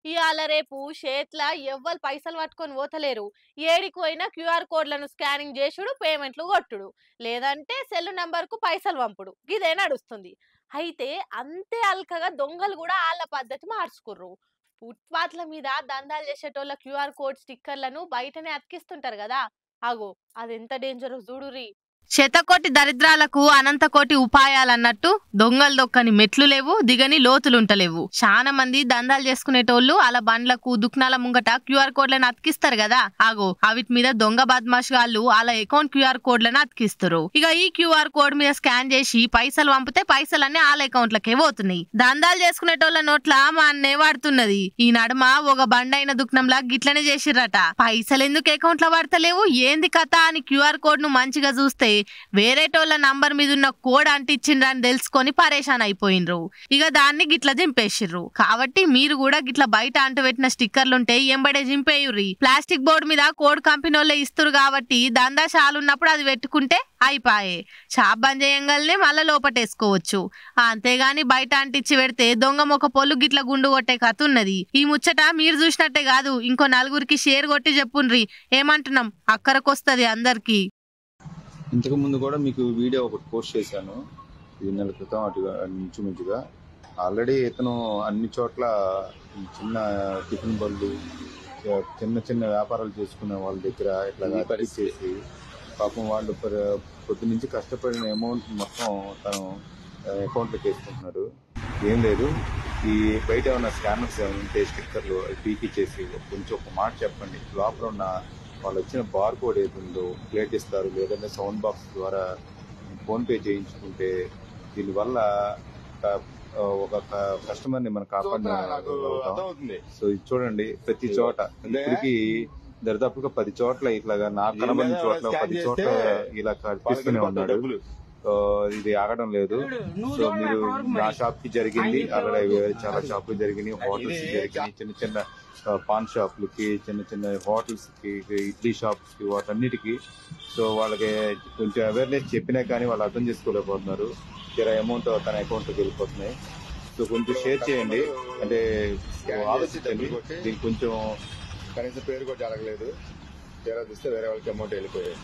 ఇయాల రేపు చేట్ల ఎవ్వరు పైసలు పట్టుకొని పోతలేరు. ఏడికి పోయినా క్యూఆర్ కోడ్లను స్కానింగ్ చేసుడు, పేమెంట్లు కొట్టుడు. లేదంటే సెల్ నంబర్‌కు పైసలు పంపుడు. గిదే నడుస్తుంది. అయితే అంతే అల్కగా దొంగలు కూడా ఆళ్ళ పద్ధతి మార్చుకుర్రు. ఫుట్‌పాత్‌ల మీద దందాలు చేసేటోళ్ళ క్యూఆర్ కోడ్ స్టిక్కర్‌లను బయటనే అతికిస్తుంటారు గదా! అగో అదెంత డేంజరో చూడుర్రి. శతకోటి దరిద్రాలకు అనంతకోటి ఉపాయాలన్నట్టు దొంగలు దొక్కని మెట్లు లేవు, దిగని లోతులుంటలేవు. చాలా మంది దందాలు చేసుకునేటోళ్ళు అలా బండ్లకు దుకాణాల ముంగట క్యూఆర్ కోడ్లను అతికిస్తారు కదా, ఆగో అవిటి మీద దొంగ బద్మాష్ గాళ్ళు అలా అకౌంట్ క్యూఆర్ కోడ్లను అతికిస్తారు. ఇక ఈ క్యూఆర్ కోడ్ మీద స్కాన్ చేసి పైసలు పంపితే పైసలన్నీ వాళ్ళ అకౌంట్లకే పోతున్నాయి. దందాలు చేసుకునేటోళ్ళ నోట్ల మా అన్నే వాడుతున్నది. ఈ నడుమ ఒక బండైన దుకాణంలా గిట్లనే చేసిర్రట. పైసలు ఎందుకు అకౌంట్ లో పడతలేవు, ఏంది కథ అని క్యూఆర్ కోడ్ ను మంచిగా చూస్తే వేరేటోళ్ళ నంబర్ మీద ఉన్న కోడ్ అంటిచ్చిండ్రని తెలుసుకొని పరేషాన్ అయిపోయినరు. ఇక దాన్ని గిట్ల జింపేసిర్రు. కాబట్టి మీరు కూడా గిట్ల బయట అంటుపెట్టిన స్టిక్కర్లుంటే ఎంబడే జింపేయుర్రి. ప్లాస్టిక్ బోర్డు మీద కోడ్ కంపెనీ వాళ్ళే ఇస్తురు కాబట్టి దందా షాలున్నప్పుడు అది పెట్టుకుంటే అయిపాయే. షాప్ బంద్ చేయంగానే మళ్ళా లోపటేసుకోవచ్చు. అంతేగాని బయట అంటించి పెడితే దొంగ మొక్క పొల్లు గిట్ల గుండు కొట్టే కథ ఉన్నది. ఈ ముచ్చట మీరు చూసినట్టే కాదు, ఇంకో నలుగురికి షేర్ కొట్టి చెప్పుండ్రి. ఏమంటున్నాం, అక్కరకొస్తది అందరికి. ఇంతకు ముందు కూడా మీకు వీడియో ఒకటి పోస్ట్ చేశాను, 2 నెలల క్రితం అటుగా ఇంచుమించుగా. ఆల్రెడీ ఇతను అన్ని చోట్ల చిన్న టిఫిన్ బళ్ళు, చిన్న చిన్న వ్యాపారాలు చేసుకునే వాళ్ళ దగ్గర ఇట్లా చేసి పాపం వాళ్ళు పొద్దు నుంచి కష్టపడిన అమౌంట్ మొత్తం తను అకౌంట్లోకి వేసుకుంటున్నాడు. ఏం లేదు, ఈ బయట ఉన్న స్కానర్స్ ఏమైనా ఉంటే స్టిక్కర్లు పీకిచ్చేసి కొంచెం ఒక మాట చెప్పండి. లోపల ఉన్న వాళ్ళు వచ్చిన బార్ కోడ్ ఏది ఉందో ప్లేట్ ఇస్తారు, లేదంటే సౌండ్ బాక్స్ ద్వారా ఫోన్పే చేయించుకుంటే దీనివల్ల ఒక కస్టమర్ని మనం కాపాడుతుంది. సో ఇది చూడండి, ప్రతి చోట ఇప్పటికి దరిదాపుగా 10 చోట్ల ఇట్లాగా నాకు కనబడిన చోట్ల 10 చోట్ల ఇలా తీసుకునే ఉన్నాడు. ఇది ఆగడం లేదు. సో మీరు నా షాప్ కి జరిగింది, అలాగే చాలా షాప్ జరిగినాయి, హోటల్స్ జరిగినాయి, చిన్న చిన్న పాన్ షాపులకి, చిన్న చిన్న హోటల్స్ కి, ఇడ్లీ షాప్స్ కి, వాటన్నిటికీ. సో వాళ్ళకి కొంచెం అవేర్నెస్ చెప్పినా కానీ వాళ్ళు అర్థం చేసుకోలేకపోతున్నారు. తీరా అమౌంట్ తన అకౌంట్లోకి వెళ్ళిపోతున్నాయి. సో కొంచెం షేర్ చేయండి, అంటే ఆలోచించండి. దీనికి కొంచెం కనీసం పేరు కూడా జరగలేదు, తీరా చూస్తే వేరే వాళ్ళకి అమౌంట్ వెళ్ళిపోయాయి.